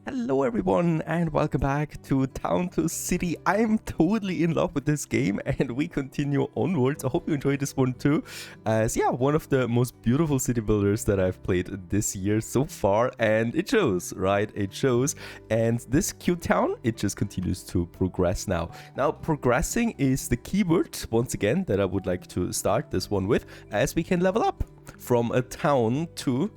Hello everyone and welcome back to Town to City. I'm totally in love with this game and we continue onwards. I hope you enjoyed this one too. As one of the most beautiful city builders that I've played this year so far, and it shows, right? It shows. And this cute town, it just continues to progress now. Now progressing is the keyword once again that I would like to start this one with, as we can level up from a town to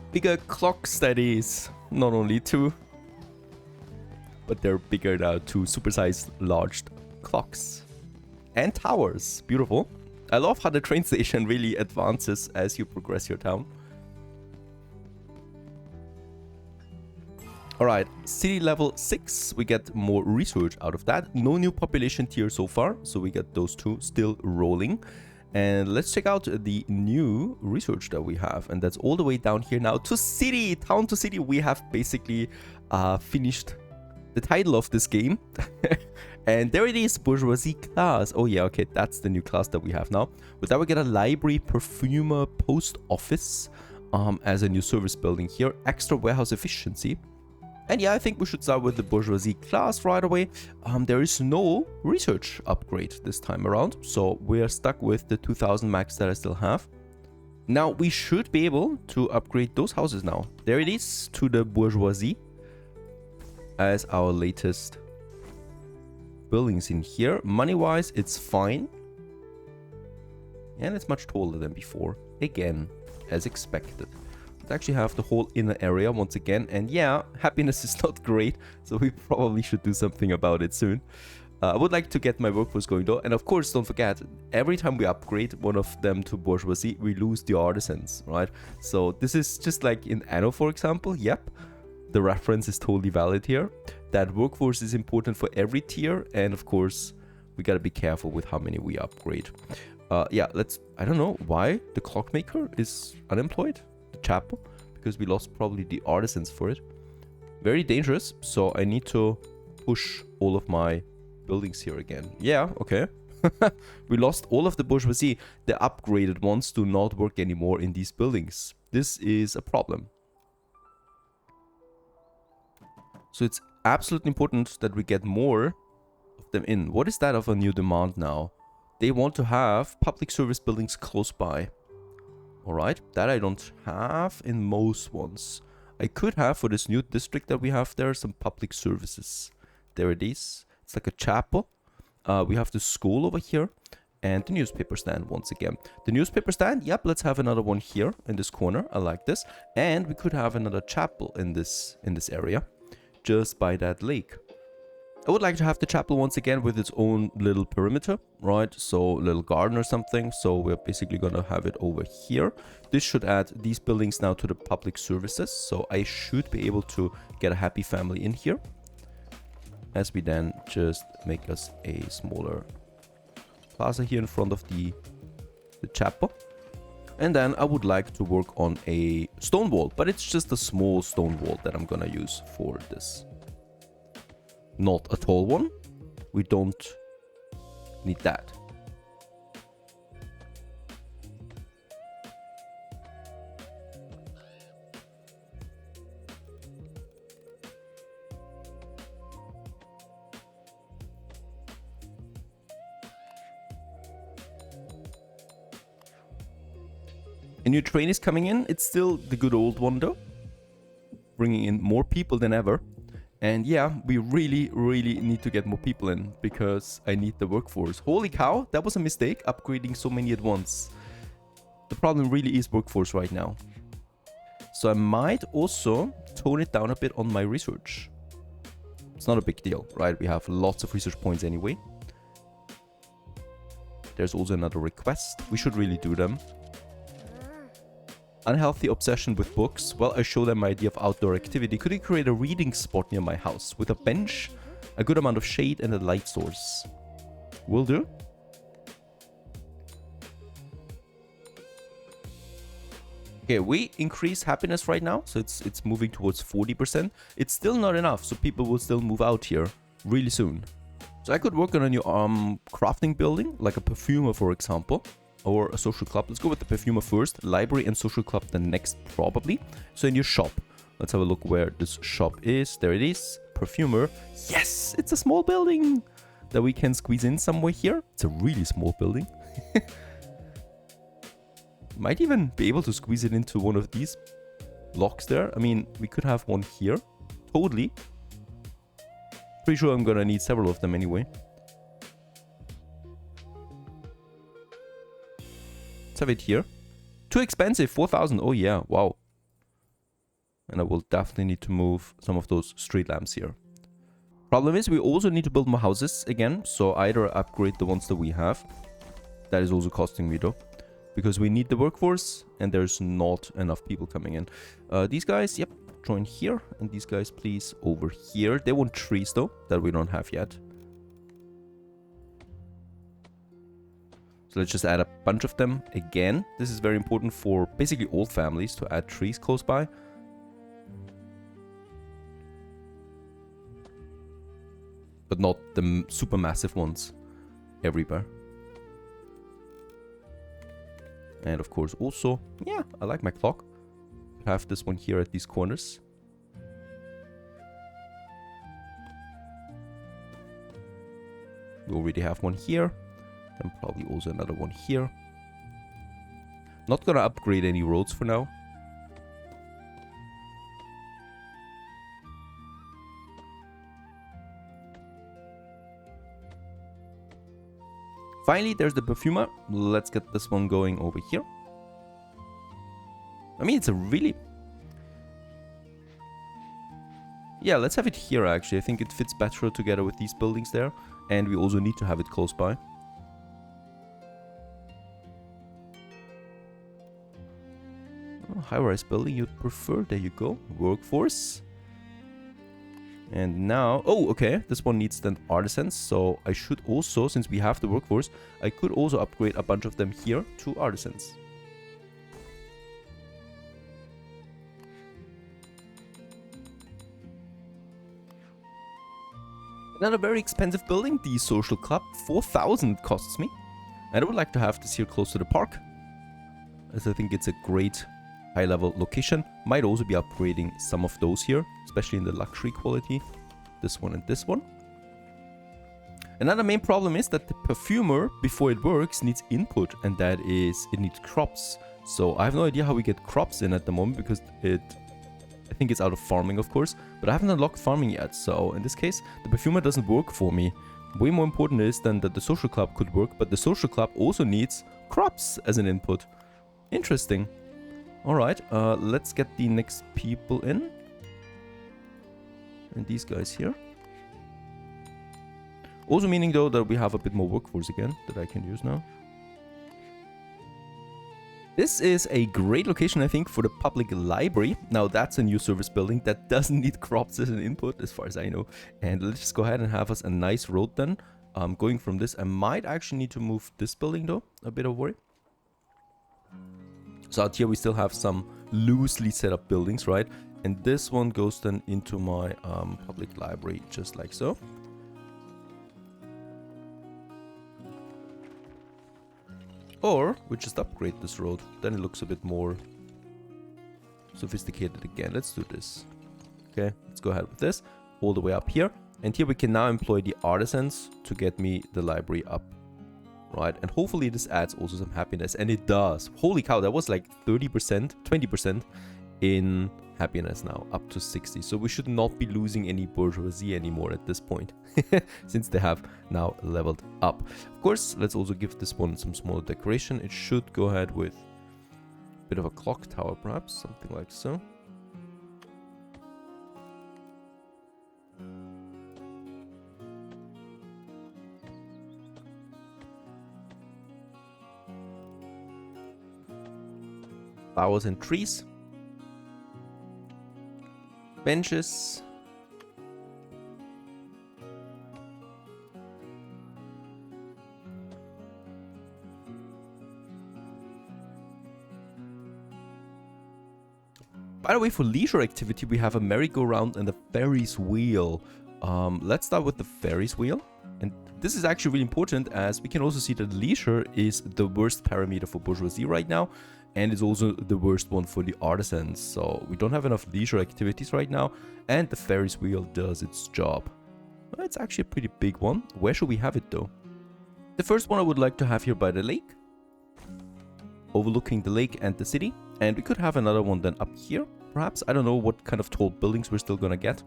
bigger clocks, that is. Not only two, but they're bigger now, two supersized large clocks. And towers. Beautiful. I love how the train station really advances as you progress your town. Alright, city level 6, we get more research out of that. No new population tier so far, so we get those two still rolling. And let's check out the new research that we have. And that's all the way down here now to city, town to city. We have basically finished the title of this game. And there it is, bourgeoisie class. Oh yeah, okay, that's the new class that we have now. With that we get a library, perfumer, post office as a new service building here. Extra warehouse efficiency. And yeah, I think we should start with the bourgeoisie class right away. There is no research upgrade this time around, so we're stuck with the 2000 max that I still have. Now we should be able to upgrade those houses now. There it is, to the bourgeoisie as our latest buildings in here. Money-wise, it's fine. And it's much taller than before. Again, as expected. Actually have the whole inner area once again, and yeah, happiness is not great, so we probably should do something about it soon. I would like to get my workforce going though, and of course don't forget, every time we upgrade one of them to bourgeoisie, we lose the artisans, right? So this is just like in Anno, for example. Yep, the reference is totally valid here. That workforce is important for every tier, and of course we gotta be careful with how many we upgrade. Yeah, I don't know why the clockmaker is unemployed. Chapel, because we lost probably the artisans for it. Very dangerous, so I need to push all of my buildings here again. Yeah, okay. We lost all of the bourgeoisie. The upgraded ones do not work anymore in these buildings. This is a problem. So it's absolutely important that we get more of them in. What is that of a new demand now? They want to have public service buildings close by. Alright, that I don't have in most ones. I could have for this new district that we have there some public services. There it is. It's like a chapel. We have the school over here and the newspaper stand once again. The newspaper stand, yep, let's have another one here in this corner. I like this. And we could have another chapel in this area just by that lake. I would like to have the chapel once again with its own little perimeter, right? So little garden or something. So we're basically going to have it over here. This should add these buildings now to the public services. So I should be able to get a happy family in here. As we then just make us a smaller plaza here in front of the chapel. And then I would like to work on a stone wall, but it's just a small stone wall that I'm going to use for this. Not a tall one. We don't need that. A new train is coming in. It's still the good old one though. Bringing in more people than ever. And yeah, we really need to get more people in because I need the workforce. Holy cow, that was a mistake, upgrading so many at once. The problem really is workforce right now. So I might also tone it down a bit on my research. It's not a big deal, right? We have lots of research points anyway. There's also another request. We should really do them. Unhealthy obsession with books. Well, I show them my idea of outdoor activity. Could you create a reading spot near my house with a bench, a good amount of shade, and a light source? Will do. Okay, we increase happiness right now, so it's moving towards 40%. It's still not enough, so people will still move out here really soon. So I could work on a new crafting building, like a perfumer, for example. or a social club. Let's go with the perfumer first. Library and social club the next, probably. So in your shop, let's have a look where this shop is. There it is. Perfumer. Yes, it's a small building that we can squeeze in somewhere here. It's a really small building. Might even be able to squeeze it into one of these blocks there. I mean, we could have one here. Totally. Pretty sure I'm gonna need several of them anyway. Let's have it here. Too expensive, 4,000. Oh yeah, wow. And I will definitely need to move some of those street lamps here. Problem is, we also need to build more houses again. So either upgrade the ones that we have. That is also costing me though. Because we need the workforce and there's not enough people coming in. These guys, yep, join here. And these guys, please, over here. They want trees though, that we don't have yet. So let's just add a bunch of them again. This is very important for basically all families to add trees close by. But not the super massive ones everywhere. And of course also, yeah, I like my clock. Have this one here at these corners. We already have one here. And probably also another one here. Not gonna upgrade any roads for now. Finally, there's the perfumer. Let's get this one going over here. I mean, it's a really... Yeah, let's have it here, actually. I think it fits better together with these buildings there. And we also need to have it close by. Oh, high-rise building you'd prefer. There you go. Workforce. And now, oh, okay, this one needs then artisans, so I should also, since we have the workforce, I could also upgrade a bunch of them here to artisans. Another very expensive building, the social club, 4,000 costs me. And I would like to have this here close to the park, as I think it's a great high-level location. Might also be upgrading some of those here, especially in the luxury quality. This one and this one. Another main problem is that the perfumer, before it works, needs input, and that is, it needs crops. So I have no idea how we get crops in at the moment, because I think it's out of farming, of course, but I haven't unlocked farming yet. So in this case, the perfumer doesn't work for me. Way more important is then that the social club could work, but the social club also needs crops as an input. Interesting. Alright, let's get the next people in. And these guys here. Also meaning though that we have a bit more workforce again that I can use now. This is a great location, I think, for the public library. Now that's a new service building that doesn't need crops as an input, as far as I know. And let's just go ahead and have us a nice road then. Going from this, I might actually need to move this building though, a bit of worry. So out here we still have some loosely set up buildings, right? And this one goes then into my public library, just like so. Or we just upgrade this road, then it looks a bit more sophisticated again. Let's do this. Okay, let's go ahead with this all the way up here. And here we can now employ the artisans to get me the library up. Right, and hopefully this adds also some happiness, and it does. Holy cow, that was like 30%, 20% in happiness now, up to 60. So we should not be losing any bourgeoisie anymore at this point, since they have now leveled up. Of course, let's also give this one some smaller decoration. It should go ahead with a bit of a clock tower, perhaps, something like so. Flowers and trees. Benches. By the way, for leisure activity, we have a merry-go-round and a Ferris wheel. Let's start with the Ferris wheel. And this is actually really important, as we can also see that leisure is the worst parameter for bourgeoisie right now, and it's also the worst one for the artisans. So we don't have enough leisure activities right now, and the Ferris wheel does its job. Well, it's actually a pretty big one. Where should we have it though? The first one I would like to have here by the lake, overlooking the lake and the city, and we could have another one then up here, perhaps. I don't know what kind of tall buildings we're still gonna get.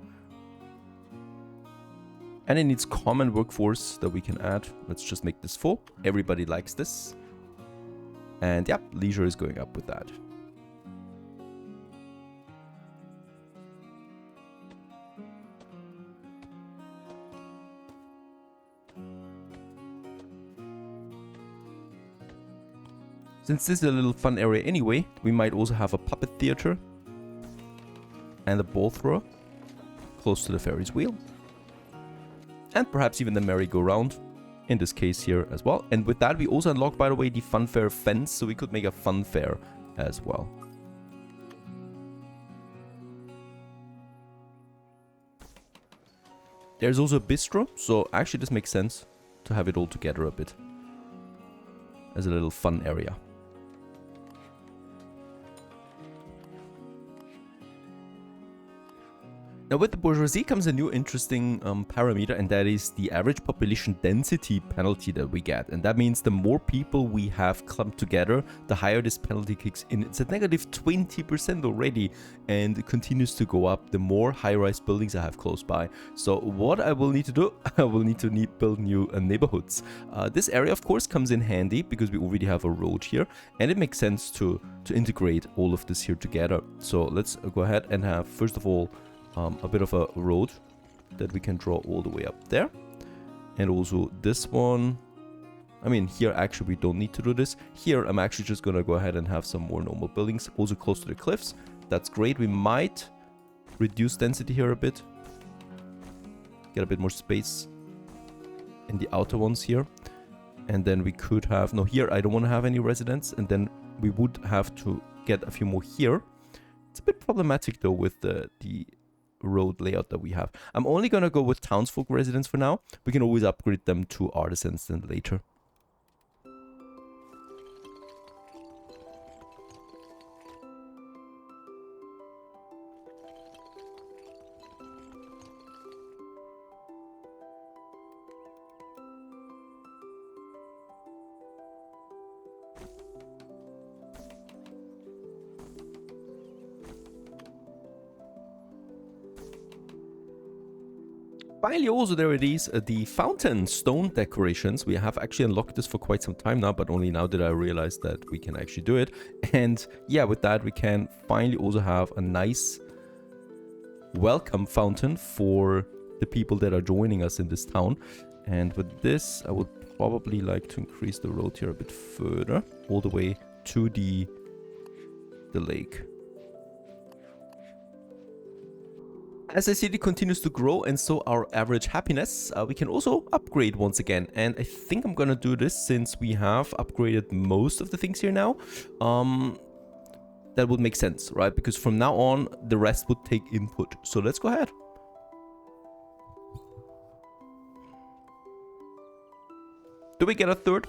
And it needs common workforce that we can add. Let's just make this full. Everybody likes this. And yeah, leisure is going up with that. Since this is a little fun area anyway, we might also have a puppet theater and a ball thrower close to the Ferris wheel. And perhaps even the merry-go-round, in this case here as well. And with that, we also unlock, by the way, the funfair fence, so we could make a funfair as well. There's also a bistro, so actually this makes sense to have it all together a bit as a little fun area. Now with the bourgeoisie comes a new interesting parameter, and that is the average population density penalty that we get. And that means the more people we have clumped together, the higher this penalty kicks in. It's at negative 20% already, and it continues to go up the more high-rise buildings I have close by. So what I will need to do, I will need to build new neighborhoods. This area of course comes in handy because we already have a road here, and it makes sense to integrate all of this here together. So let's go ahead and have, first of all, a bit of a road that we can draw all the way up there. And also this one. I mean, here actually we don't need to do this. Here I'm actually just gonna go ahead and have some more normal buildings also close to the cliffs. That's great. We might reduce density here a bit, get a bit more space in the outer ones here. And then we could have, no, here I don't want to have any residents, and then we would have to get a few more here. It's a bit problematic though with the road layout that we have. I'm only gonna go with townsfolk residents for now. We can always upgrade them to artisans then later. Finally, also there it is, the fountain stone decorations. We have actually unlocked this for quite some time now, but only now did I realize that we can actually do it. And yeah, with that we can finally also have a nice welcome fountain for the people that are joining us in this town. And with this, I would probably like to increase the road here a bit further, all the way to the lake. As the city continues to grow, and so our average happiness, we can also upgrade once again. And I think I'm gonna do this since we have upgraded most of the things here now. That would make sense, right? Because from now on, the rest would take input. So let's go ahead. Do we get a third?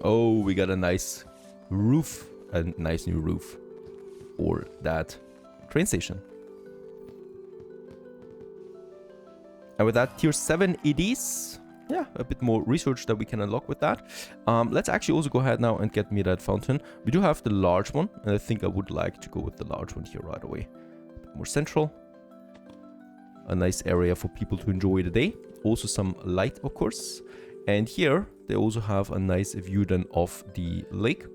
Oh, we got a nice roof, a nice new roof for that train station. And with that, tier 7 it is. Yeah, a bit more research that we can unlock with that. Let's actually also go ahead now and get me that fountain. We do have the large one, and I think I would like to go with the large one here right away. A bit more central. A nice area for people to enjoy the day. Also some light, of course. And here, they also have a nice view then of the lake.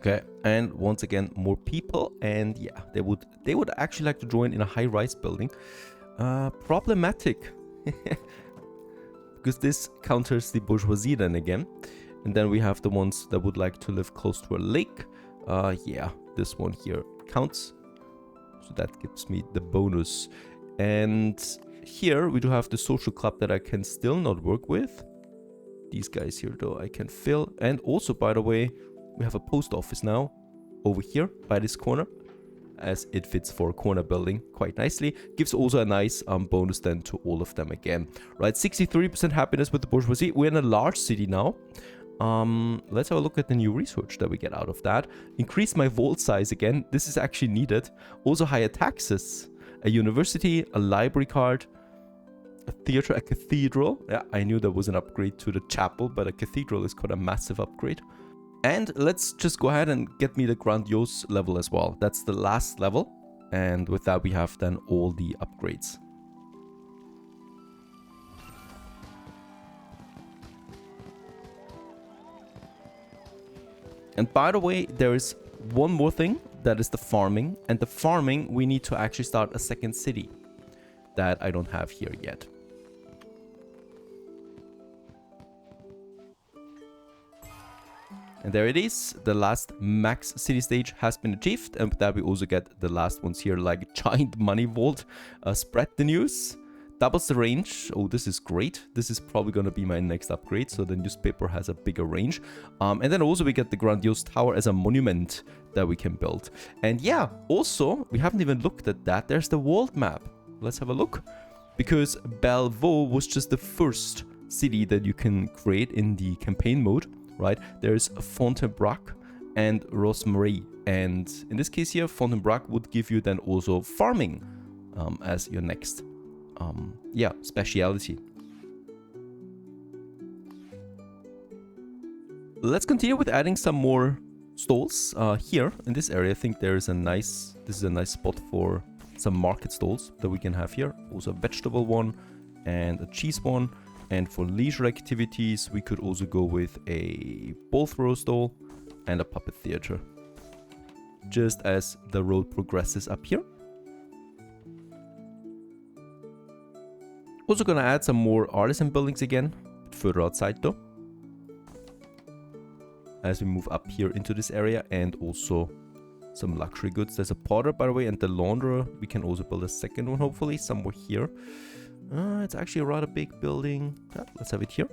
Okay, and once again, more people, and yeah, they would actually like to join in a high-rise building. Problematic, because this counters the bourgeoisie then again. And then we have the ones that would like to live close to a lake. Yeah, this one here counts, so that gives me the bonus. And here we do have the social club that I can still not work with. These guys here though I can fill. And also, by the way, we have a post office now over here by this corner, as it fits for a corner building quite nicely. Gives also a nice bonus then to all of them again. Right, 63% happiness with the bourgeoisie. We're in a large city now. Let's have a look at the new research that we get out of that. Increase my vault size again. This is actually needed. Also higher taxes. A university, a library card, a theater, a cathedral. Yeah, I knew there was an upgrade to the chapel, but a cathedral is quite a massive upgrade. And let's just go ahead and get me the Grandiose level as well. That's the last level. And with that, we have then all the upgrades. And by the way, there is one more thing. That is the farming. And the farming, we need to actually start a second city that I don't have here yet. And there it is. The last max city stage has been achieved. And with that, we also get the last ones here, like giant money vault. Spread the news. Doubles the range. Oh, this is great. This is probably going to be my next upgrade. So the newspaper has a bigger range. And then also we get the Grandiose Tower as a monument that we can build. And yeah, also, we haven't even looked at that. There's the world map. Let's have a look. Because Bellevaux was just the first city that you can create in the campaign mode. Right, there's Fontainebleau and Rosemary, and in this case here, Fontainebleau would give you then also farming as your next, yeah, speciality. Let's continue with adding some more stalls here in this area. I think this is a nice spot for some market stalls that we can have here. Also a vegetable one and a cheese one. And for leisure activities, we could also go with a ball throw stall and a puppet theater. Just as the road progresses up here. Also gonna add some more artisan buildings again, further outside though. As we move up here into this area, and also some luxury goods. There's a potter, by the way, and the launderer. We can also build a second one, hopefully, somewhere here. It's actually a rather big building. Let's have it here.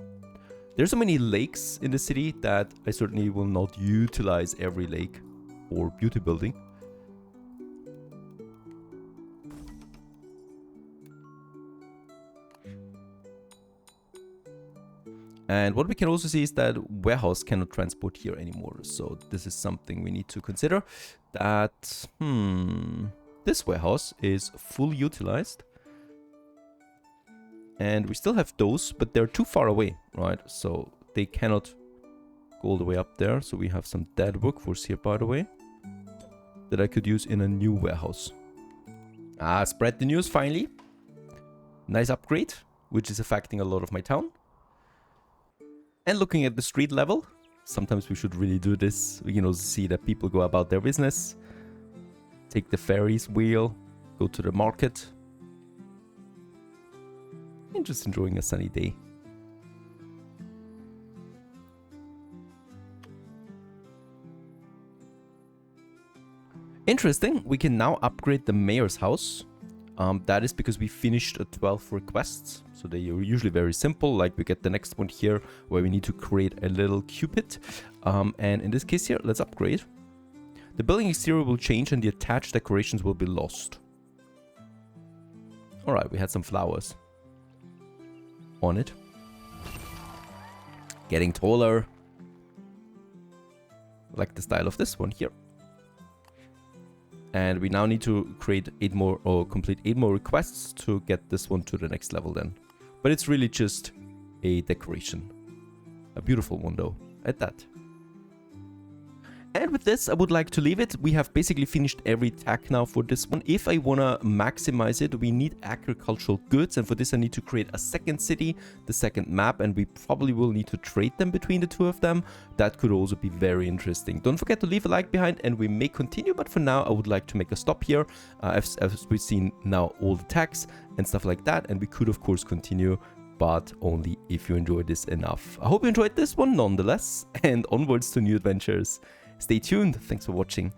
There's so many lakes in the city that I certainly will not utilize every lake or beauty building. And what we can also see is that warehouse cannot transport here anymore. So this is something we need to consider. That, this warehouse is fully utilized. And we still have those, but they're too far away, right? So they cannot go all the way up there. So we have some dead workforce here, by the way, that I could use in a new warehouse. Spread the news finally. Nice upgrade, which is affecting a lot of my town. And looking at the street level, sometimes we should really do this. We can also see that people go about their business, take the ferries wheel, go to the market. And just enjoying a sunny day. Interesting, we can now upgrade the mayor's house. That is because we finished 12 requests. So they are usually very simple, like we get the next one here where we need to create a little cupid. And in this case here, let's upgrade. The building exterior will change and the attached decorations will be lost. Alright, we had some flowers on it. Getting taller. Like the style of this one here. And we now need to create 8 more or complete 8 more requests to get this one to the next level then. But it's really just a decoration. A beautiful one though, at that. And with this, I would like to leave it. We have basically finished every tag now for this one. If I want to maximize it, we need agricultural goods. And for this, I need to create a second city, the second map, and we probably will need to trade them between the two of them. That could also be very interesting. Don't forget to leave a like behind, and we may continue. But for now, I would like to make a stop here. As we've seen now all the tags and stuff like that. And we could, of course, continue, but only if you enjoyed this enough. I hope you enjoyed this one nonetheless, and onwards to new adventures. Stay tuned. Thanks for watching.